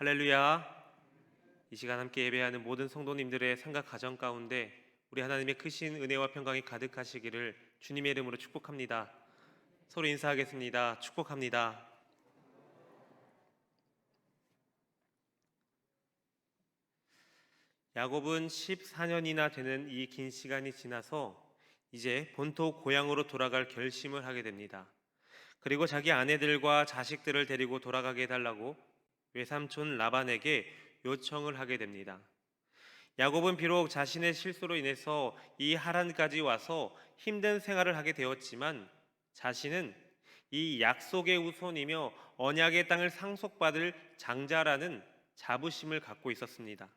할렐루야. 이 시간 함께 예배하는 모든 성도님들의 생각 가정 가운데 우리 하나님의 크신 은혜와 평강이 가득하시기를 주님의 이름으로 축복합니다. 서로 인사하겠습니다. 축복합니다. 야곱은 14년이나 되는 이 긴 시간이 지나서 이제 본토 고향으로 돌아갈 결심을 하게 됩니다. 그리고 자기 아내들과 자식들을 데리고 돌아가게 해달라고 외삼촌 라반에게 요청을 하게 됩니다. 야곱은 비록 자신의 실수로 인해서 이 하란까지 와서 힘든 생활을 하게 되었지만 자신은 이 약속의 후손이며 언약의 땅을 상속받을 장자라는 자부심을 갖고 있었습니다.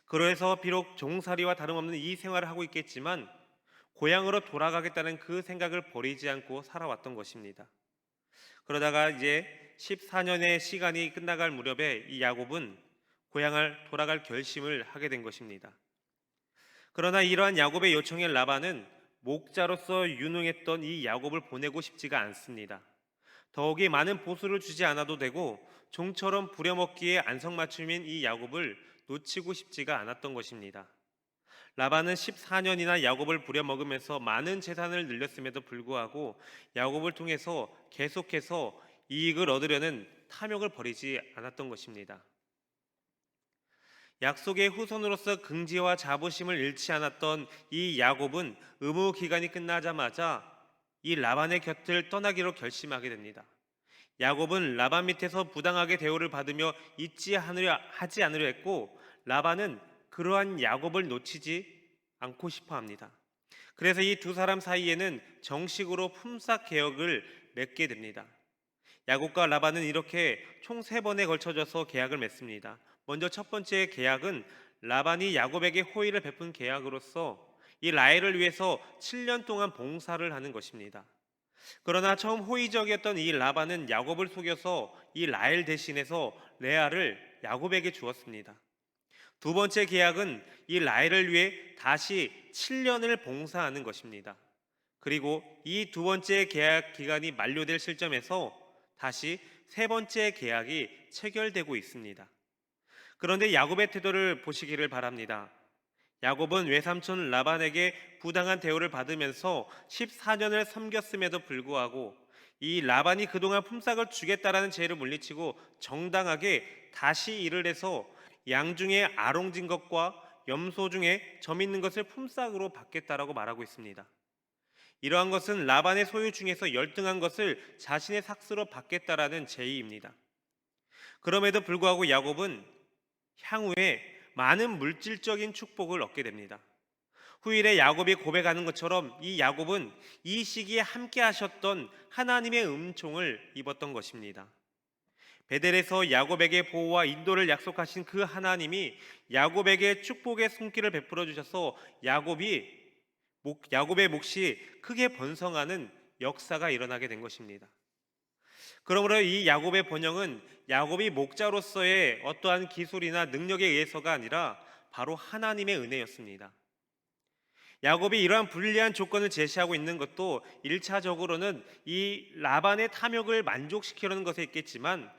그래서 비록 종살이와 다름없는 이 생활을 하고 있겠지만 고향으로 돌아가겠다는 그 생각을 버리지 않고 살아왔던 것입니다. 그러다가 이제 14년의 시간이 끝나갈 무렵에 이 야곱은 고향을 돌아갈 결심을 하게 된 것입니다. 그러나 이러한 야곱의 요청에 라반은 목자로서 유능했던 이 야곱을 보내고 싶지가 않습니다. 더욱이 많은 보수를 주지 않아도 되고 종처럼 부려먹기에 안성맞춤인 이 야곱을 놓치고 싶지가 않았던 것입니다. 라반은 14년이나 야곱을 부려먹으면서 많은 재산을 늘렸음에도 불구하고 야곱을 통해서 계속해서 이익을 얻으려는 탐욕을 버리지 않았던 것입니다. 약속의 후손으로서 긍지와 자부심을 잃지 않았던 이 야곱은 의무 기간이 끝나자마자 이 라반의 곁을 떠나기로 결심하게 됩니다. 야곱은 라반 밑에서 부당하게 대우를 받으며 하지 않으려 했고 라반은 그러한 야곱을 놓치지 않고 싶어 합니다. 그래서 이 두 사람 사이에는 정식으로 품삯 계약을 맺게 됩니다. 야곱과 라반은 이렇게 총 3번에 걸쳐져서 계약을 맺습니다. 먼저 첫 번째 계약은 라반이 야곱에게 호의를 베푼 계약으로서 이 라헬을 위해서 7년 동안 봉사를 하는 것입니다. 그러나 처음 호의적이었던 이 라반은 야곱을 속여서 이 라헬 대신해서 레아를 야곱에게 주었습니다. 두 번째 계약은 이 라헬을 위해 다시 7년을 봉사하는 것입니다. 그리고 이 두 번째 계약 기간이 만료될 시점에서 다시 세 번째 계약이 체결되고 있습니다. 그런데 야곱의 태도를 보시기를 바랍니다. 야곱은 외삼촌 라반에게 부당한 대우를 받으면서 14년을 섬겼음에도 불구하고 이 라반이 그동안 품삯을 주겠다라는 제의를 물리치고 정당하게 다시 일을 해서 양 중에 아롱진 것과 염소 중에 점 있는 것을 품삯으로 받겠다라고 말하고 있습니다. 이러한 것은 라반의 소유 중에서 열등한 것을 자신의 삭스로 받겠다라는 제의입니다. 그럼에도 불구하고 야곱은 향후에 많은 물질적인 축복을 얻게 됩니다. 후일에 야곱이 고백하는 것처럼 이 야곱은 이 시기에 함께 하셨던 하나님의 은총을 입었던 것입니다. 베델에서 야곱에게 보호와 인도를 약속하신 그 하나님이 야곱에게 축복의 손길을 베풀어 주셔서 야곱의 몫이 크게 번성하는 역사가 일어나게 된 것입니다. 그러므로 이 야곱의 번영은 야곱이 목자로서의 어떠한 기술이나 능력에 의해서가 아니라 바로 하나님의 은혜였습니다. 야곱이 이러한 불리한 조건을 제시하고 있는 것도 1차적으로는 이 라반의 탐욕을 만족시키려는 것에 있겠지만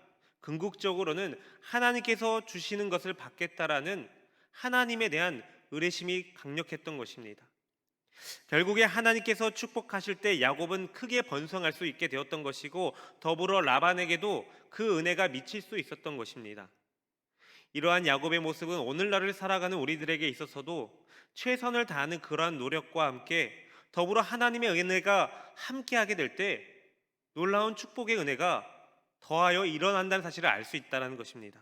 궁극적으로는 하나님께서 주시는 것을 받겠다라는 하나님에 대한 의뢰심이 강력했던 것입니다. 결국에 하나님께서 축복하실 때 야곱은 크게 번성할 수 있게 되었던 것이고 더불어 라반에게도 그 은혜가 미칠 수 있었던 것입니다. 이러한 야곱의 모습은 오늘날을 살아가는 우리들에게 있어서도 최선을 다하는 그러한 노력과 함께 더불어 하나님의 은혜가 함께하게 될 때 놀라운 축복의 은혜가 더하여 일어난다는 사실을 알 수 있다는 것입니다.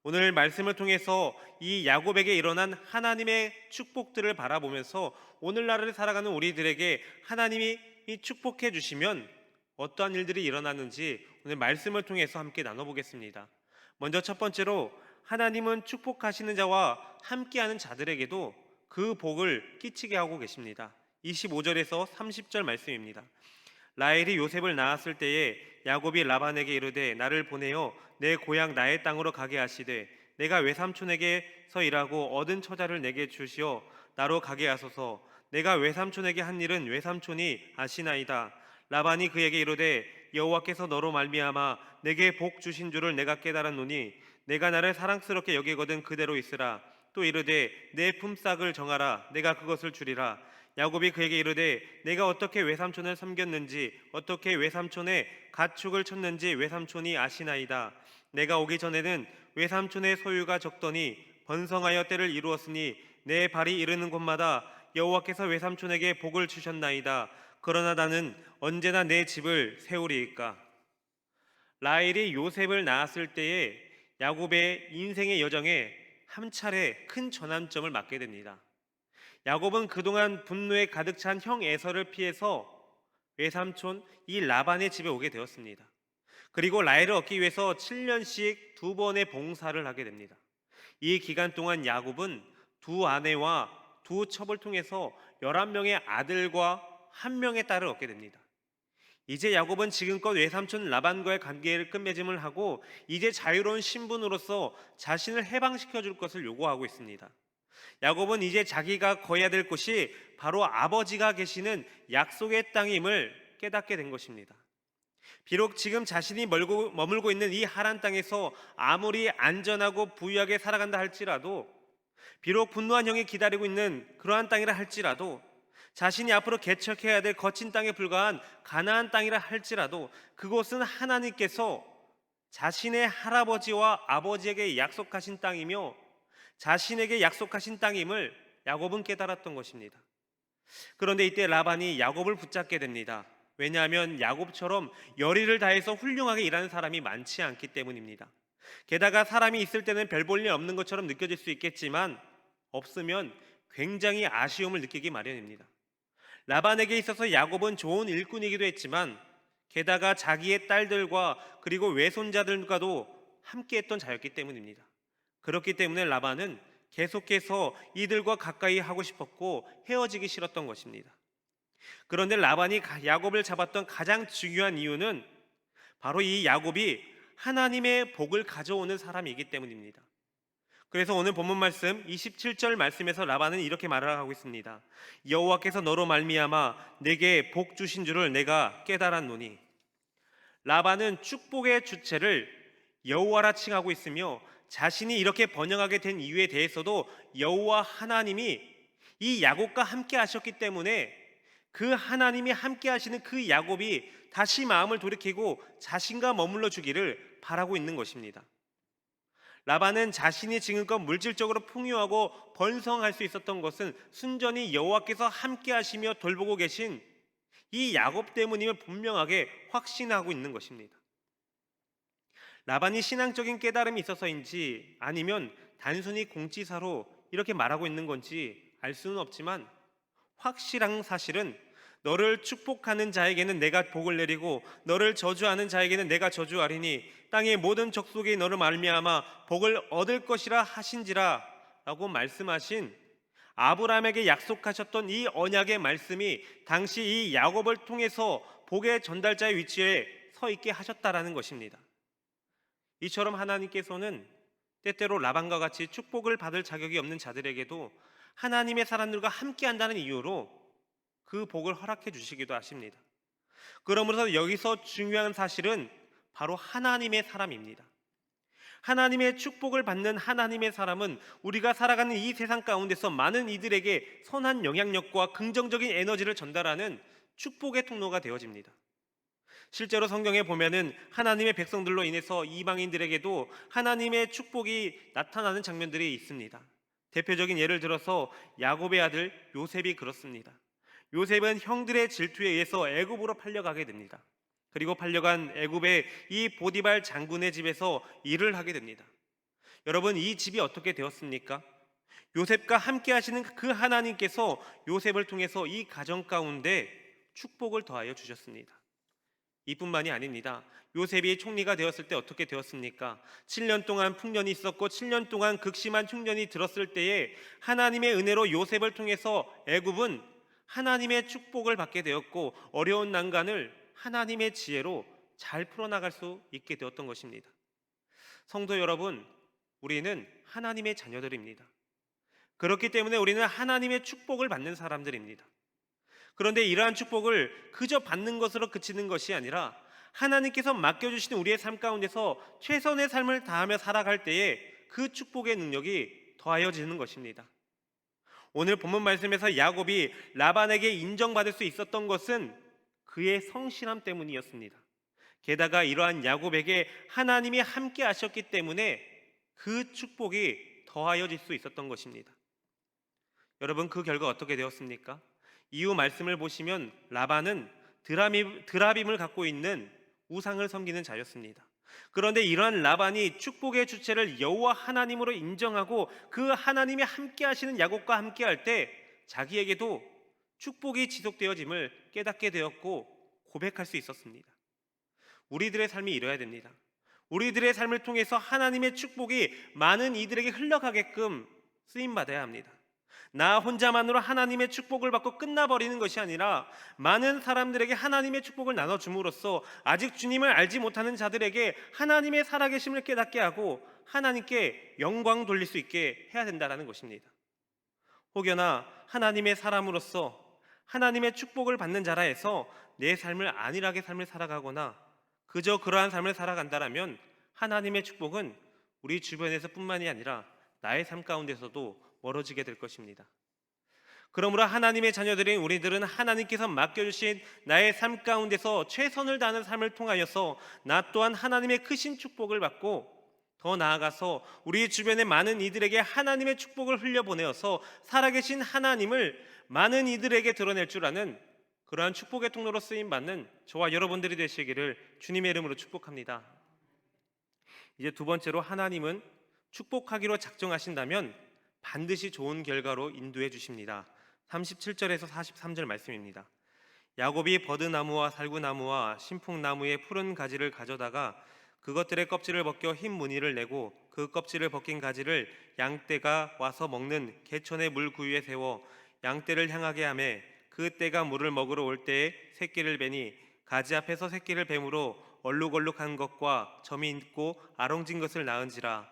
오늘 말씀을 통해서 이 야곱에게 일어난 하나님의 축복들을 바라보면서 오늘날을 살아가는 우리들에게 하나님이 축복해 주시면 어떠한 일들이 일어나는지 오늘 말씀을 통해서 함께 나눠보겠습니다. 먼저 첫 번째로 하나님은 축복하시는 자와 함께하는 자들에게도 그 복을 끼치게 하고 계십니다. 25절에서 30절 말씀입니다. 라헬이 요셉을 낳았을 때에 야곱이 라반에게 이르되 나를 보내어 내 고향 나의 땅으로 가게 하시되 내가 외삼촌에게서 일하고 얻은 처자를 내게 주시어 나로 가게 하소서. 내가 외삼촌에게 한 일은 외삼촌이 아시나이다. 라반이 그에게 이르되 여호와께서 너로 말미암아 내게 복 주신 줄을 내가 깨달았노니 내가 나를 사랑스럽게 여기거든 그대로 있으라. 또 이르되 내 품삯을 정하라. 내가 그것을 주리라. 야곱이 그에게 이르되 내가 어떻게 외삼촌을 섬겼는지 어떻게 외삼촌의 가축을 쳤는지 외삼촌이 아시나이다. 내가 오기 전에는 외삼촌의 소유가 적더니 번성하여 때를 이루었으니 내 발이 이르는 곳마다 여호와께서 외삼촌에게 복을 주셨나이다. 그러나 나는 언제나 내 집을 세우리이까. 라헬이 요셉을 낳았을 때에 야곱의 인생의 여정에 한 차례 큰 전환점을 맞게 됩니다. 야곱은 그동안 분노에 가득 찬 형 에서를 피해서 외삼촌 이 라반의 집에 오게 되었습니다. 그리고 라헬을 얻기 위해서 7년씩 두 번의 봉사를 하게 됩니다. 이 기간 동안 야곱은 두 아내와 두 첩을 통해서 11명의 아들과 1명의 딸을 얻게 됩니다. 이제 야곱은 지금껏 외삼촌 라반과의 관계를 끝맺음을 하고 이제 자유로운 신분으로서 자신을 해방시켜 줄 것을 요구하고 있습니다. 야곱은 이제 자기가 거해야 될 곳이 바로 아버지가 계시는 약속의 땅임을 깨닫게 된 것입니다. 비록 지금 자신이 머물고 있는 이 하란 땅에서 아무리 안전하고 부유하게 살아간다 할지라도, 비록 분노한 형이 기다리고 있는 그러한 땅이라 할지라도, 자신이 앞으로 개척해야 될 거친 땅에 불과한 가나안 땅이라 할지라도 그곳은 하나님께서 자신의 할아버지와 아버지에게 약속하신 땅이며 자신에게 약속하신 땅임을 야곱은 깨달았던 것입니다. 그런데 이때 라반이 야곱을 붙잡게 됩니다. 왜냐하면 야곱처럼 열의를 다해서 훌륭하게 일하는 사람이 많지 않기 때문입니다. 게다가 사람이 있을 때는 별 볼 일 없는 것처럼 느껴질 수 있겠지만 없으면 굉장히 아쉬움을 느끼기 마련입니다. 라반에게 있어서 야곱은 좋은 일꾼이기도 했지만 게다가 자기의 딸들과 그리고 외손자들과도 함께했던 자였기 때문입니다. 그렇기 때문에 라반은 계속해서 이들과 가까이 하고 싶었고 헤어지기 싫었던 것입니다. 그런데 라반이 야곱을 잡았던 가장 중요한 이유는 바로 이 야곱이 하나님의 복을 가져오는 사람이기 때문입니다. 그래서 오늘 본문 말씀 27절 말씀에서 라반은 이렇게 말을 하고 있습니다. 여호와께서 너로 말미암아 내게 복 주신 줄을 내가 깨달았노니. 라반은 축복의 주체를 여호와라 칭하고 있으며 자신이 이렇게 번영하게 된 이유에 대해서도 여호와 하나님이 이 야곱과 함께 하셨기 때문에 그 하나님이 함께 하시는 그 야곱이 다시 마음을 돌이키고 자신과 머물러 주기를 바라고 있는 것입니다. 라반은 자신이 지금껏 물질적으로 풍요하고 번성할 수 있었던 것은 순전히 여호와께서 함께 하시며 돌보고 계신 이 야곱 때문임을 분명하게 확신하고 있는 것입니다. 라반이 신앙적인 깨달음이 있어서인지 아니면 단순히 공치사로 이렇게 말하고 있는 건지 알 수는 없지만 확실한 사실은 너를 축복하는 자에게는 내가 복을 내리고 너를 저주하는 자에게는 내가 저주하리니 땅의 모든 족속이 너를 말미암아 복을 얻을 것이라 하신지라 라고 말씀하신 아브라함에게 약속하셨던 이 언약의 말씀이 당시 이 야곱을 통해서 복의 전달자의 위치에 서 있게 하셨다라는 것입니다. 이처럼 하나님께서는 때때로 라반과 같이 축복을 받을 자격이 없는 자들에게도 하나님의 사람들과 함께 한다는 이유로 그 복을 허락해 주시기도 하십니다. 그러므로 여기서 중요한 사실은 바로 하나님의 사람입니다. 하나님의 축복을 받는 하나님의 사람은 우리가 살아가는 이 세상 가운데서 많은 이들에게 선한 영향력과 긍정적인 에너지를 전달하는 축복의 통로가 되어집니다. 실제로 성경에 보면은 하나님의 백성들로 인해서 이방인들에게도 하나님의 축복이 나타나는 장면들이 있습니다. 대표적인 예를 들어서 야곱의 아들 요셉이 그렇습니다. 요셉은 형들의 질투에 의해서 애굽으로 팔려가게 됩니다. 그리고 팔려간 애굽의 이 보디발 장군의 집에서 일을 하게 됩니다. 여러분, 이 집이 어떻게 되었습니까? 요셉과 함께 하시는 그 하나님께서 요셉을 통해서 이 가정 가운데 축복을 더하여 주셨습니다. 이뿐만이 아닙니다. 요셉이 총리가 되었을 때 어떻게 되었습니까? 7년 동안 풍년이 있었고 7년 동안 극심한 흉년이 들었을 때에 하나님의 은혜로 요셉을 통해서 애굽은 하나님의 축복을 받게 되었고 어려운 난간을 하나님의 지혜로 잘 풀어나갈 수 있게 되었던 것입니다. 성도 여러분, 우리는 하나님의 자녀들입니다. 그렇기 때문에 우리는 하나님의 축복을 받는 사람들입니다. 그런데 이러한 축복을 그저 받는 것으로 그치는 것이 아니라 하나님께서 맡겨주신 우리의 삶 가운데서 최선의 삶을 다하며 살아갈 때에 그 축복의 능력이 더하여지는 것입니다. 오늘 본문 말씀에서 야곱이 라반에게 인정받을 수 있었던 것은 그의 성실함 때문이었습니다. 게다가 이러한 야곱에게 하나님이 함께 하셨기 때문에 그 축복이 더하여질 수 있었던 것입니다. 여러분, 그 결과 어떻게 되었습니까? 이후 말씀을 보시면 라반은 드라빔을 갖고 있는 우상을 섬기는 자였습니다. 그런데 이러한 라반이 축복의 주체를 여호와 하나님으로 인정하고 그 하나님이 함께 하시는 야곱과 함께 할 때 자기에게도 축복이 지속되어짐을 깨닫게 되었고 고백할 수 있었습니다. 우리들의 삶이 이뤄야 됩니다. 우리들의 삶을 통해서 하나님의 축복이 많은 이들에게 흘러가게끔 쓰임받아야 합니다. 나 혼자만으로 하나님의 축복을 받고 끝나버리는 것이 아니라 많은 사람들에게 하나님의 축복을 나눠줌으로써 아직 주님을 알지 못하는 자들에게 하나님의 살아계심을 깨닫게 하고 하나님께 영광 돌릴 수 있게 해야 된다는 것입니다. 혹여나 하나님의 사람으로서 하나님의 축복을 받는 자라 해서 내 삶을 안일하게 삶을 살아가거나 그저 그러한 삶을 살아간다라면 하나님의 축복은 우리 주변에서 뿐만이 아니라 나의 삶 가운데서도 멀어지게 될 것입니다. 그러므로 하나님의 자녀들인 우리들은 하나님께서 맡겨주신 나의 삶 가운데서 최선을 다하는 삶을 통하여서 나 또한 하나님의 크신 축복을 받고 더 나아가서 우리 주변의 많은 이들에게 하나님의 축복을 흘려보내어서 살아계신 하나님을 많은 이들에게 드러낼 줄 아는 그러한 축복의 통로로 쓰임받는 저와 여러분들이 되시기를 주님의 이름으로 축복합니다. 이제 두 번째로, 하나님은 축복하기로 작정하신다면 반드시 좋은 결과로 인도해 주십니다. 37절에서 43절 말씀입니다. 야곱이 버드나무와 살구나무와 신풍나무의 푸른 가지를 가져다가 그것들의 껍질을 벗겨 흰 무늬를 내고 그 껍질을 벗긴 가지를 양떼가 와서 먹는 개천의 물구유에 세워 양떼를 향하게 하매 그 떼가 물을 먹으러 올 때에 새끼를 베니 가지 앞에서 새끼를 뱀으로 얼룩얼룩한 것과 점이 있고 아롱진 것을 낳은지라.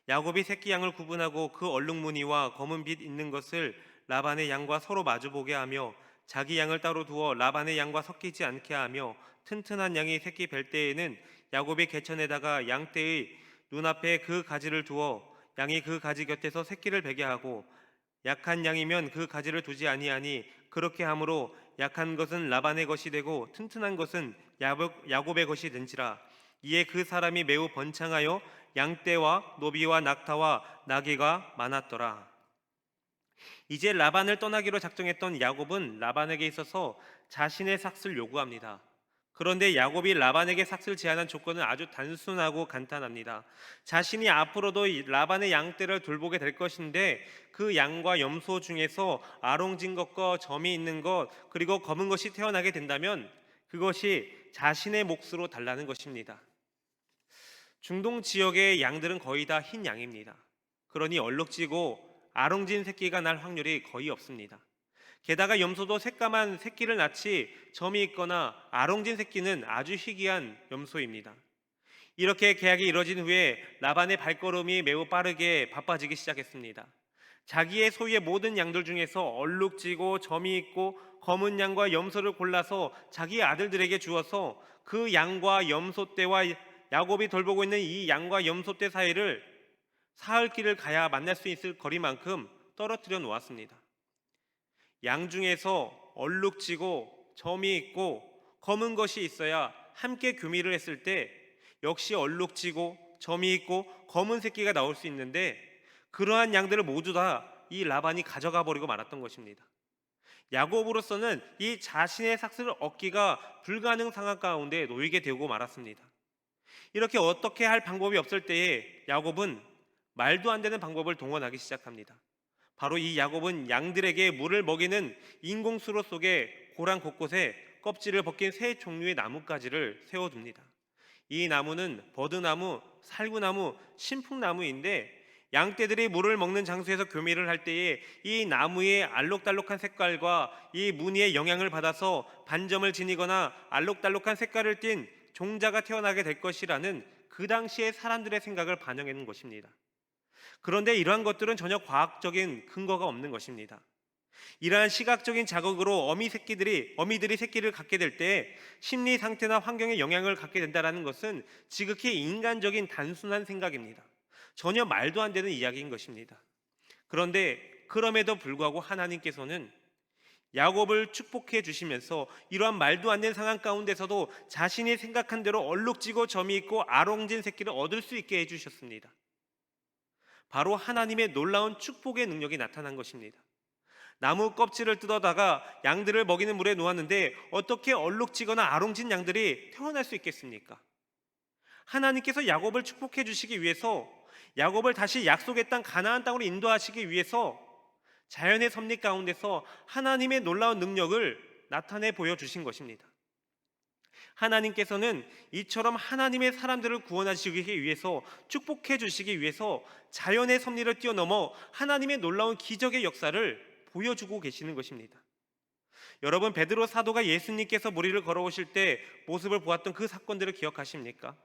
야곱이 새끼 양을 구분하고 그 얼룩무늬와 검은 빛 있는 것을 라반의 양과 서로 마주보게 하며 자기 양을 따로 두어 라반의 양과 섞이지 않게 하며 튼튼한 양이 새끼 뵐 때에는 야곱이 개천에다가 양떼의 눈앞에 그 가지를 두어 양이 그 가지 곁에서 새끼를 베게 하고 약한 양이면 그 가지를 두지 아니하니 그렇게 함으로 약한 것은 라반의 것이 되고 튼튼한 것은 야곱의 것이 된지라. 이에 그 사람이 매우 번창하여 양떼와 노비와 낙타와 나귀가 많았더라. 이제 라반을 떠나기로 작정했던 야곱은 라반에게 있어서 자신의 삭슬 요구합니다. 그런데 야곱이 라반에게 삭슬 제안한 조건은 아주 단순하고 간단합니다. 자신이 앞으로도 라반의 양떼를 돌보게 될 것인데 그 양과 염소 중에서 아롱진 것과 점이 있는 것 그리고 검은 것이 태어나게 된다면 그것이 자신의 몫으로 달라는 것입니다. 중동 지역의 양들은 거의 다 흰 양입니다. 그러니 얼룩지고 아롱진 새끼가 날 확률이 거의 없습니다. 게다가 염소도 새까만 새끼를 낳지 점이 있거나 아롱진 새끼는 아주 희귀한 염소입니다. 이렇게 계약이 이뤄진 후에 라반의 발걸음이 매우 빠르게 바빠지기 시작했습니다. 자기의 소유의 모든 양들 중에서 얼룩지고 점이 있고 검은 양과 염소를 골라서 자기 아들들에게 주어서 그 양과 염소떼와 야곱이 돌보고 있는 이 양과 염소떼 사이를 사흘길을 가야 만날 수 있을 거리만큼 떨어뜨려 놓았습니다. 양 중에서 얼룩지고 점이 있고 검은 것이 있어야 함께 교미를 했을 때 역시 얼룩지고 점이 있고 검은 새끼가 나올 수 있는데 그러한 양들을 모두 다 이 라반이 가져가 버리고 말았던 것입니다. 야곱으로서는 이 자신의 삭슬을 얻기가 불가능 상황 가운데 놓이게 되고 말았습니다. 이렇게 어떻게 할 방법이 없을 때에 야곱은 말도 안 되는 방법을 동원하기 시작합니다. 바로 이 야곱은 양들에게 물을 먹이는 인공수로 속에 고랑 곳곳에 껍질을 벗긴 세 종류의 나뭇가지를 세워둡니다. 이 나무는 버드나무, 살구나무, 신풍나무인데 양떼들이 물을 먹는 장소에서 교미를 할 때에 이 나무의 알록달록한 색깔과 이 무늬의 영향을 받아서 반점을 지니거나 알록달록한 색깔을 띤 종자가 태어나게 될 것이라는 그 당시의 사람들의 생각을 반영하는 것입니다. 그런데 이러한 것들은 전혀 과학적인 근거가 없는 것입니다. 이러한 시각적인 자극으로 어미들이 새끼를 갖게 될 때 심리 상태나 환경에 영향을 갖게 된다는 것은 지극히 인간적인 단순한 생각입니다. 전혀 말도 안 되는 이야기인 것입니다. 그런데 그럼에도 불구하고 하나님께서는 야곱을 축복해 주시면서 이러한 말도 안 되는 상황 가운데서도 자신이 생각한 대로 얼룩지고 점이 있고 아롱진 새끼를 얻을 수 있게 해주셨습니다. 바로 하나님의 놀라운 축복의 능력이 나타난 것입니다. 나무 껍질을 뜯어다가 양들을 먹이는 물에 놓았는데 어떻게 얼룩지거나 아롱진 양들이 태어날 수 있겠습니까? 하나님께서 야곱을 축복해 주시기 위해서, 야곱을 다시 약속의 땅 가나안 땅으로 인도하시기 위해서 자연의 섭리 가운데서 하나님의 놀라운 능력을 나타내 보여주신 것입니다. 하나님께서는 이처럼 하나님의 사람들을 구원하시기 위해서, 축복해 주시기 위해서 자연의 섭리를 뛰어넘어 하나님의 놀라운 기적의 역사를 보여주고 계시는 것입니다. 여러분, 베드로 사도가 예수님께서 무리를 걸어오실 때 모습을 보았던 그 사건들을 기억하십니까?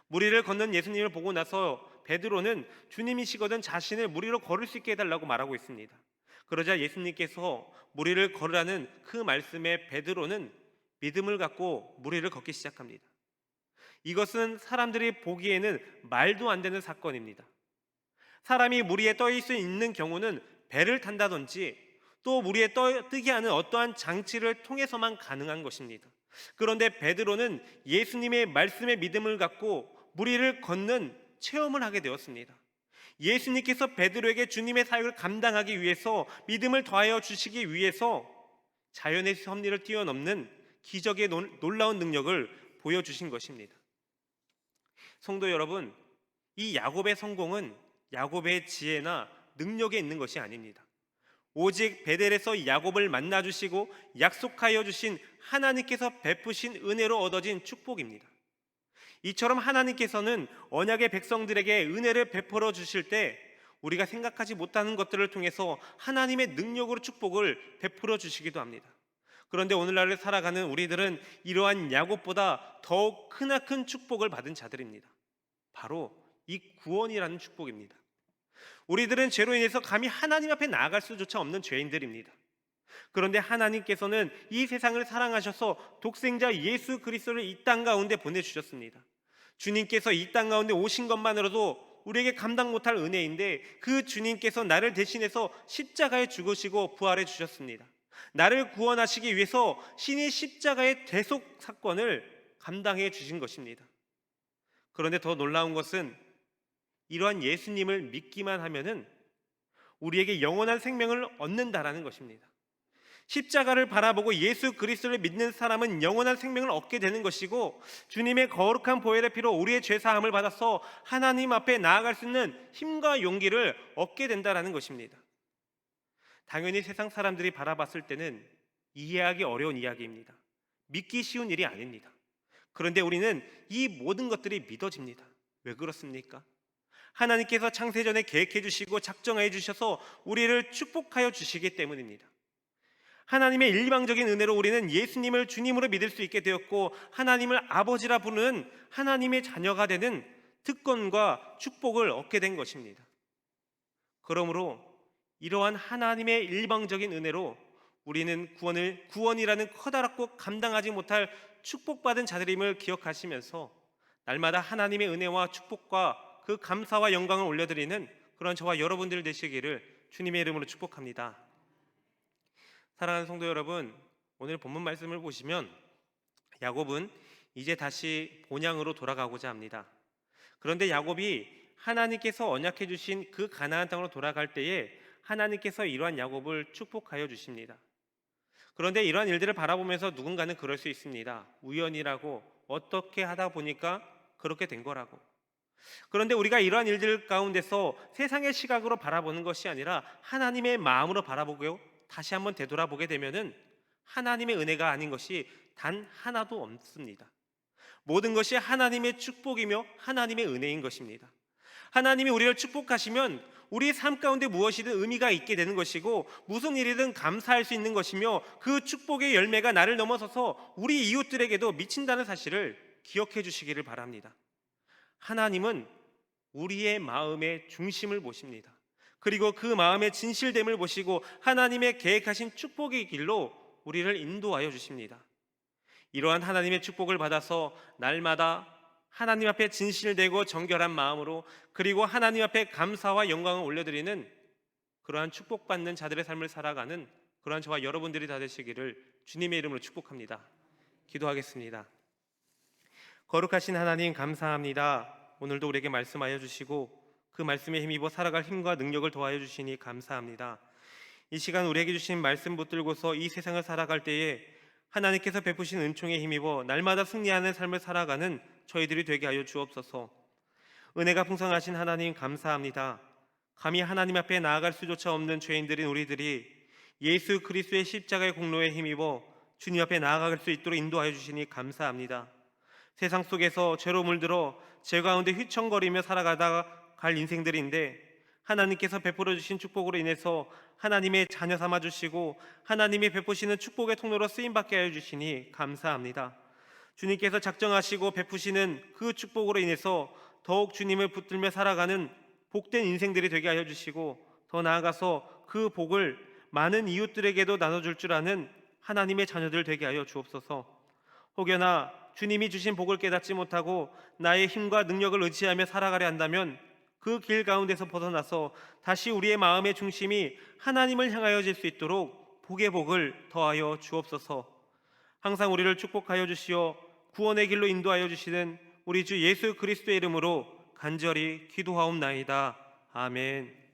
무리를 걷는 예수님을 보고 나서 베드로는 주님이시거든 자신을 무리로 걸을 수 있게 해달라고 말하고 있습니다. 그러자 예수님께서 무리를 걸으라는 그 말씀에 베드로는 믿음을 갖고 무리를 걷기 시작합니다. 이것은 사람들이 보기에는 말도 안 되는 사건입니다. 사람이 무리에 떠 있을 수 있는 경우는 배를 탄다든지 또 무리에 뜨게 하는 어떠한 장치를 통해서만 가능한 것입니다. 그런데 베드로는 예수님의 말씀에 믿음을 갖고 무리를 걷는 체험을 하게 되었습니다. 예수님께서 베드로에게 주님의 사역을 감당하기 위해서, 믿음을 더하여 주시기 위해서 자연의 섭리를 뛰어넘는 기적의 놀라운 능력을 보여주신 것입니다. 성도 여러분, 이 야곱의 성공은 야곱의 지혜나 능력에 있는 것이 아닙니다. 오직 베델에서 야곱을 만나주시고 약속하여 주신 하나님께서 베푸신 은혜로 얻어진 축복입니다. 이처럼 하나님께서는 언약의 백성들에게 은혜를 베풀어 주실 때 우리가 생각하지 못하는 것들을 통해서 하나님의 능력으로 축복을 베풀어 주시기도 합니다. 그런데 오늘날을 살아가는 우리들은 이러한 야곱보다 더욱 크나큰 축복을 받은 자들입니다. 바로 이 구원이라는 축복입니다. 우리들은 죄로 인해서 감히 하나님 앞에 나아갈 수조차 없는 죄인들입니다. 그런데 하나님께서는 이 세상을 사랑하셔서 독생자 예수 그리스도를 이 땅 가운데 보내주셨습니다. 주님께서 이 땅 가운데 오신 것만으로도 우리에게 감당 못할 은혜인데, 그 주님께서 나를 대신해서 십자가에 죽으시고 부활해 주셨습니다. 나를 구원하시기 위해서 신이 십자가의 대속 사건을 감당해 주신 것입니다. 그런데 더 놀라운 것은 이러한 예수님을 믿기만 하면은 우리에게 영원한 생명을 얻는다라는 것입니다. 십자가를 바라보고 예수 그리스도를 믿는 사람은 영원한 생명을 얻게 되는 것이고, 주님의 거룩한 보혈의 피로 우리의 죄 사함을 받아서 하나님 앞에 나아갈 수 있는 힘과 용기를 얻게 된다라는 것입니다. 당연히 세상 사람들이 바라봤을 때는 이해하기 어려운 이야기입니다. 믿기 쉬운 일이 아닙니다. 그런데 우리는 이 모든 것들이 믿어집니다. 왜 그렇습니까? 하나님께서 창세전에 계획해 주시고 작정해 주셔서 우리를 축복하여 주시기 때문입니다. 하나님의 일방적인 은혜로 우리는 예수님을 주님으로 믿을 수 있게 되었고, 하나님을 아버지라 부르는 하나님의 자녀가 되는 특권과 축복을 얻게 된 것입니다. 그러므로 이러한 하나님의 일방적인 은혜로 우리는 구원이라는 커다랗고 감당하지 못할 축복받은 자들임을 기억하시면서 날마다 하나님의 은혜와 축복과 그 감사와 영광을 올려드리는 그런 저와 여러분들 되시기를 주님의 이름으로 축복합니다. 사랑하는 성도 여러분, 오늘 본문 말씀을 보시면 야곱은 이제 다시 본향으로 돌아가고자 합니다. 그런데 야곱이 하나님께서 언약해 주신 그 가나안 땅으로 돌아갈 때에 하나님께서 이러한 야곱을 축복하여 주십니다. 그런데 이러한 일들을 바라보면서 누군가는 그럴 수 있습니다. 우연이라고, 어떻게 하다 보니까 그렇게 된 거라고. 그런데 우리가 이러한 일들 가운데서 세상의 시각으로 바라보는 것이 아니라 하나님의 마음으로 바라보고 다시 한번 되돌아보게 되면은 하나님의 은혜가 아닌 것이 단 하나도 없습니다. 모든 것이 하나님의 축복이며 하나님의 은혜인 것입니다. 하나님이 우리를 축복하시면 우리의 삶 가운데 무엇이든 의미가 있게 되는 것이고, 무슨 일이든 감사할 수 있는 것이며, 그 축복의 열매가 나를 넘어서서 우리 이웃들에게도 미친다는 사실을 기억해 주시기를 바랍니다. 하나님은 우리의 마음의 중심을 보십니다. 그리고 그 마음의 진실됨을 보시고 하나님의 계획하신 축복의 길로 우리를 인도하여 주십니다. 이러한 하나님의 축복을 받아서 날마다 하나님 앞에 진실되고 정결한 마음으로, 그리고 하나님 앞에 감사와 영광을 올려드리는 그러한 축복받는 자들의 삶을 살아가는 그러한 저와 여러분들이 다 되시기를 주님의 이름으로 축복합니다. 기도하겠습니다. 거룩하신 하나님, 감사합니다. 오늘도 우리에게 말씀하여 주시고 그 말씀에 힘입어 살아갈 힘과 능력을 더하여 주시니 감사합니다. 이 시간 우리에게 주신 말씀 붙들고서 이 세상을 살아갈 때에 하나님께서 베푸신 은총에 힘입어 날마다 승리하는 삶을 살아가는 저희들이 되게 하여 주옵소서. 은혜가 풍성하신 하나님, 감사합니다. 감히 하나님 앞에 나아갈 수조차 없는 죄인들인 우리들이 예수 그리스도의 십자가의 공로에 힘입어 주님 앞에 나아갈 수 있도록 인도하여 주시니 감사합니다. 세상 속에서 죄로 물들어 죄 가운데 휘청거리며 살아가다가 갈 인생들인데 하나님께서 베풀어 주신 축복으로 인해서 하나님의 자녀 삼아 주시고 하나님이 베푸시는 축복의 통로로 쓰임 받게 하여 주시니 감사합니다. 주님께서 작정하시고 베푸시는 그 축복으로 인해서 더욱 주님을 붙들며 살아가는 복된 인생들이 되게 하여 주시고, 더 나아가서 그 복을 많은 이웃들에게도 나눠줄 줄 아는 하나님의 자녀들 되게 하여 주옵소서. 혹여나 주님이 주신 복을 깨닫지 못하고 나의 힘과 능력을 의지하며 살아가려 한다면 그 길 가운데서 벗어나서 다시 우리의 마음의 중심이 하나님을 향하여질 수 있도록 복의 복을 더하여 주옵소서. 항상 우리를 축복하여 주시어 구원의 길로 인도하여 주시는 우리 주 예수 그리스도의 이름으로 간절히 기도하옵나이다. 아멘.